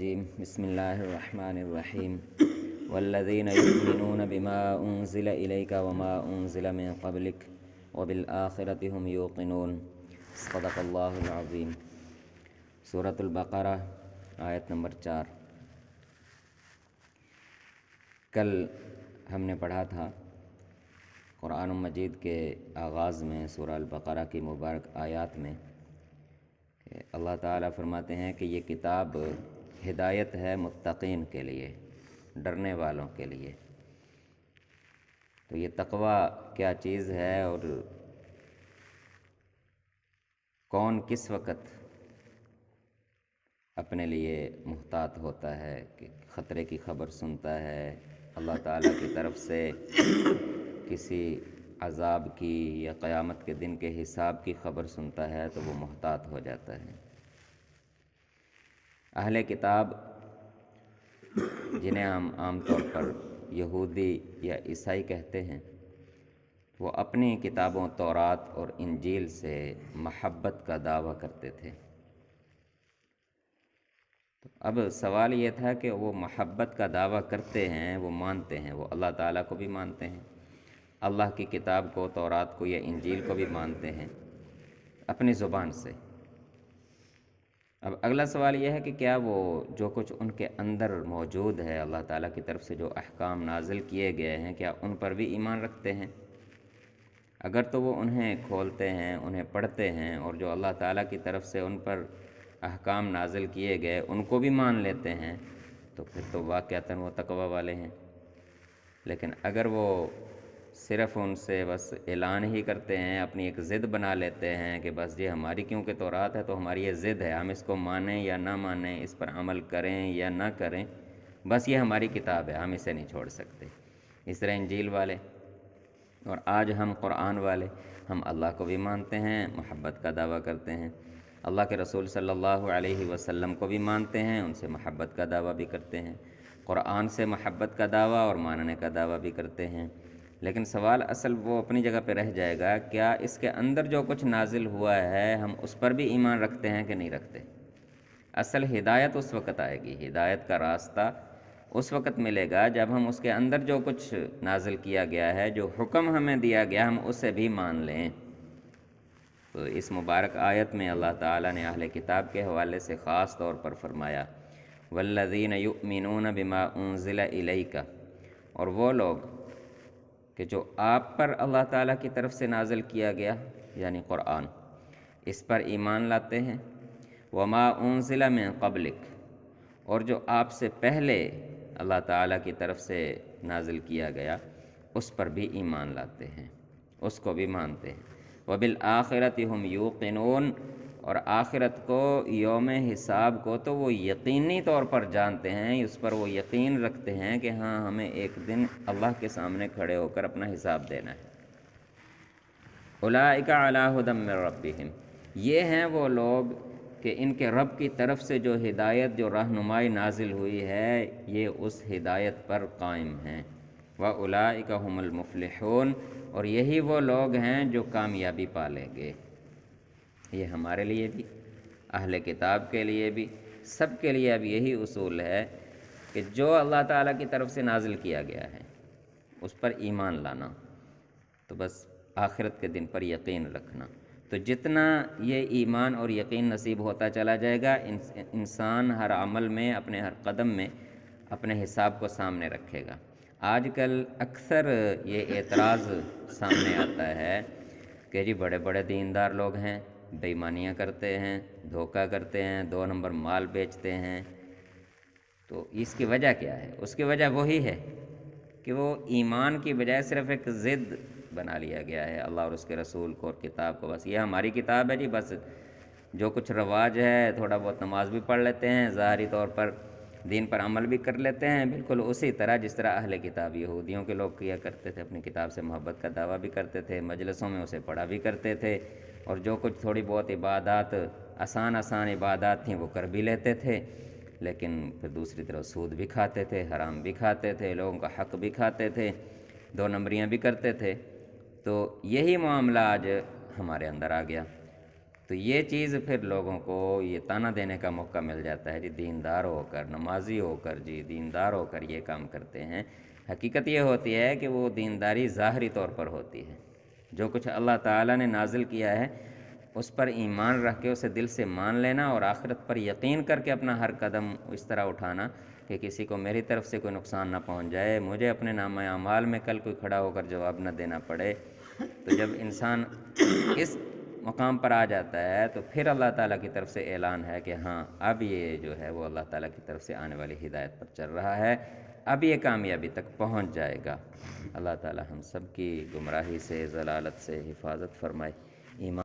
الرجیم بسم اللہ الرحمن الرحیم والذین یؤمنون بما انزل الیک وما انزل من قبلک وبالآخرۃ هم یوقنون صدق اللہ العظیم۔ سورۃ البقرہ آیت نمبر 4۔ کل ہم نے پڑھا تھا قرآن مجید کے آغاز میں سورہ البقرہ کی مبارک آیات میں کہ اللہ تعالیٰ فرماتے ہیں کہ یہ کتاب ہدایت ہے متقین کے لیے، ڈرنے والوں کے لیے۔ تو یہ تقوی کیا چیز ہے اور کون کس وقت اپنے لیے محتاط ہوتا ہے کہ خطرے کی خبر سنتا ہے، اللہ تعالیٰ کی طرف سے کسی عذاب کی یا قیامت کے دن کے حساب کی خبر سنتا ہے تو وہ محتاط ہو جاتا ہے۔ اہل کتاب جنہیں ہم عام طور پر یہودی یا عیسائی کہتے ہیں، وہ اپنی کتابوں تورات اور انجیل سے محبت کا دعویٰ کرتے تھے۔ تو اب سوال یہ تھا کہ وہ محبت کا دعویٰ کرتے ہیں، وہ مانتے ہیں، وہ اللہ تعالیٰ کو بھی مانتے ہیں، اللہ کی کتاب کو، تورات کو یا انجیل کو بھی مانتے ہیں اپنی زبان سے۔ اب اگلا سوال یہ ہے کہ کیا وہ جو کچھ ان کے اندر موجود ہے، اللہ تعالیٰ کی طرف سے جو احکام نازل کیے گئے ہیں، کیا ان پر بھی ایمان رکھتے ہیں؟ اگر تو وہ انہیں کھولتے ہیں، انہیں پڑھتے ہیں اور جو اللہ تعالیٰ کی طرف سے ان پر احکام نازل کیے گئے ان کو بھی مان لیتے ہیں تو پھر تو واقعتاً وہ تقوی والے ہیں۔ لیکن اگر وہ صرف ان سے بس اعلان ہی کرتے ہیں، اپنی ایک ضد بنا لیتے ہیں کہ بس یہ ہماری کیونکہ تورات ہے تو ہماری یہ ضد ہے، ہم اس کو مانیں یا نہ مانیں، اس پر عمل کریں یا نہ کریں، بس یہ ہماری کتاب ہے، ہم اسے نہیں چھوڑ سکتے۔ اس طرح انجیل والے اور آج ہم قرآن والے، ہم اللہ کو بھی مانتے ہیں، محبت کا دعویٰ کرتے ہیں، اللہ کے رسول صلی اللہ علیہ وسلم کو بھی مانتے ہیں، ان سے محبت کا دعویٰ بھی کرتے ہیں، قرآن سے محبت کا دعویٰ اور ماننے کا دعویٰ بھی کرتے ہیں۔ لیکن سوال اصل وہ اپنی جگہ پہ رہ جائے گا، کیا اس کے اندر جو کچھ نازل ہوا ہے ہم اس پر بھی ایمان رکھتے ہیں کہ نہیں رکھتے؟ اصل ہدایت اس وقت آئے گی، ہدایت کا راستہ اس وقت ملے گا جب ہم اس کے اندر جو کچھ نازل کیا گیا ہے، جو حکم ہمیں دیا گیا، ہم اسے بھی مان لیں۔ تو اس مبارک آیت میں اللہ تعالیٰ نے اہل کتاب کے حوالے سے خاص طور پر فرمایا والذین یؤمنون بما انزل الیک، اور وہ لوگ کہ جو آپ پر اللہ تعالیٰ کی طرف سے نازل کیا گیا یعنی قرآن، اس پر ایمان لاتے ہیں، وما انزل من قبلک، اور جو آپ سے پہلے اللہ تعالیٰ کی طرف سے نازل کیا گیا اس پر بھی ایمان لاتے ہیں، اس کو بھی مانتے ہیں، وبالآخرۃ ہم یوقنون، اور آخرت کو، یوم حساب کو تو وہ یقینی طور پر جانتے ہیں، اس پر وہ یقین رکھتے ہیں کہ ہاں ہمیں ایک دن اللہ کے سامنے کھڑے ہو کر اپنا حساب دینا ہے۔ اولئک علی ھدی من ربہم، یہ ہیں وہ لوگ کہ ان کے رب کی طرف سے جو ہدایت، جو رہنمائی نازل ہوئی ہے، یہ اس ہدایت پر قائم ہیں۔ وَأُولَئِكَ هُمُ الْمُفْلِحُونَ، اور یہی وہ لوگ ہیں جو کامیابی پالیں گے۔ یہ ہمارے لیے بھی، اہل کتاب کے لیے بھی، سب کے لیے اب یہی اصول ہے کہ جو اللہ تعالیٰ کی طرف سے نازل کیا گیا ہے اس پر ایمان لانا، تو بس آخرت کے دن پر یقین رکھنا۔ تو جتنا یہ ایمان اور یقین نصیب ہوتا چلا جائے گا، انسان ہر عمل میں، اپنے ہر قدم میں اپنے حساب کو سامنے رکھے گا۔ آج کل اکثر یہ اعتراض سامنے آتا ہے کہ جی بڑے بڑے دیندار لوگ ہیں، بے ایمانیاں کرتے ہیں، دھوکہ کرتے ہیں، 2 نمبر مال بیچتے ہیں، تو اس کی وجہ کیا ہے؟ اس کی وجہ وہی ہے کہ وہ ایمان کی بجائے صرف ایک ضد بنا لیا گیا ہے اللہ اور اس کے رسول کو اور کتاب کو، بس یہ ہماری کتاب ہے جی، بس جو کچھ رواج ہے، تھوڑا بہت نماز بھی پڑھ لیتے ہیں، ظاہری طور پر دین پر عمل بھی کر لیتے ہیں، بالکل اسی طرح جس طرح اہل کتاب یہودیوں کے لوگ کیا کرتے تھے، اپنی کتاب سے محبت کا دعویٰ بھی کرتے تھے، مجلسوں میں اسے پڑھا بھی کرتے تھے، اور جو کچھ تھوڑی بہت عبادات، آسان عبادات تھیں وہ کر بھی لیتے تھے، لیکن پھر دوسری طرف سود بھی کھاتے تھے، حرام بھی کھاتے تھے، لوگوں کا حق بھی کھاتے تھے، 2 نمبریاں بھی کرتے تھے۔ تو یہی معاملہ آج ہمارے اندر آ گیا۔ تو یہ چیز پھر لوگوں کو یہ طعنہ دینے کا موقع مل جاتا ہے جی دیندار ہو کر، نمازی ہو کر، جی دیندار ہو کر یہ کام کرتے ہیں۔ حقیقت یہ ہوتی ہے کہ وہ دینداری ظاہری طور پر ہوتی ہے، جو کچھ اللہ تعالیٰ نے نازل کیا ہے اس پر ایمان رکھ کے اسے دل سے مان لینا، اور آخرت پر یقین کر کے اپنا ہر قدم اس طرح اٹھانا کہ کسی کو میری طرف سے کوئی نقصان نہ پہنچ جائے، مجھے اپنے نامہ اعمال میں کل کوئی کھڑا ہو کر جواب نہ دینا پڑے۔ تو جب انسان اس مقام پر آ جاتا ہے تو پھر اللہ تعالیٰ کی طرف سے اعلان ہے کہ ہاں اب یہ جو ہے وہ اللہ تعالیٰ کی طرف سے آنے والی ہدایت پر چل رہا ہے، اب یہ کامیابی تک پہنچ جائے گا۔ اللہ تعالیٰ ہم سب کی گمراہی سے، ضلالت سے حفاظت فرمائے۔ ایمان